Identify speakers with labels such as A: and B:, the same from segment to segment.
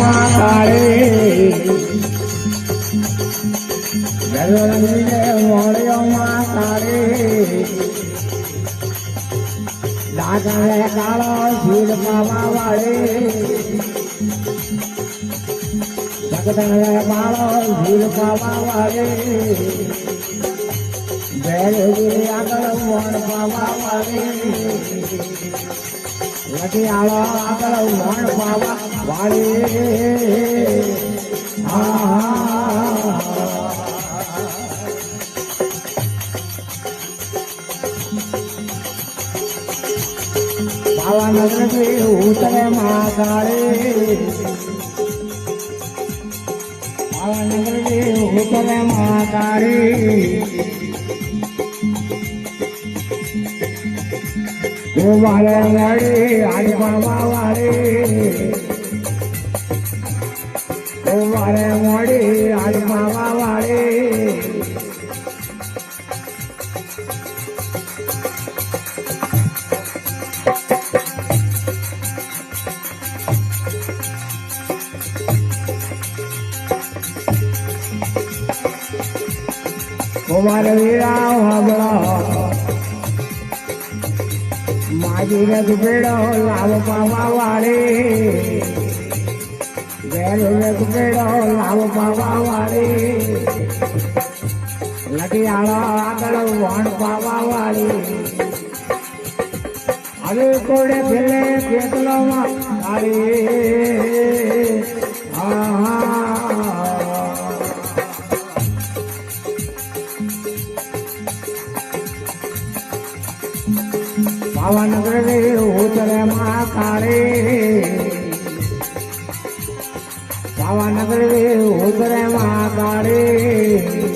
A: માં કાળી રંગીને મોળ્યો માં કાળી દાદા કાળો શીર પાવા વાળી જગદને માળો શીર પાવા વાળી બેરગીરી આગળ મોણ પાવા વાળી લખિયાળો આગળ મોણ પાવા વાળી ભાવનગર થી ઉતરે માં કાળી ભાવનગર થી ઉતરે માં કાળી વાળે વાળી આડી બાબા વાળી વાળે વાળી આડી બાબા વાળી કુમાર વીરા વાબળા માજી રગ પેડો લાવ પાવા વાળી વેર રગ પેડો લાવ પાવા વાળી લગિયાળો આગળ વણ પાવા વાળી હવે કોડે ફેલે કેટલો વાળી ભાવનગર રે ઉતરે માં કાળી ભાવનગર રે ઉતરે માં કાળી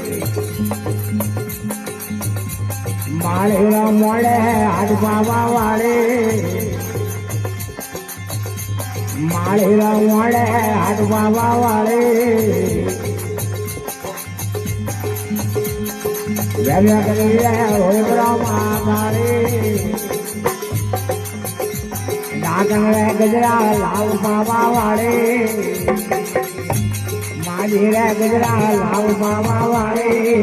A: માળીનો મોડે હાથ બાબા વાળી માળીનો મોડે હાથ બાબા વાળી વેવ્યા કરી હોય માં કાળી નાગણ ગજરા લાવ બાબા વાળી માજી રે ગજરા લાવ બાબા વાળી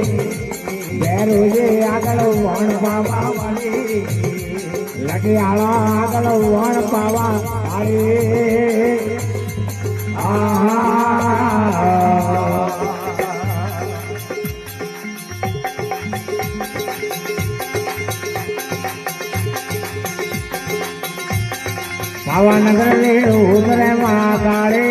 A: બેરોજે આગળ વણ બાબા વાળી લગિયાળો આગળ વણ પાવા વાળી ભાવનગર ને ઉતરે માં કાળે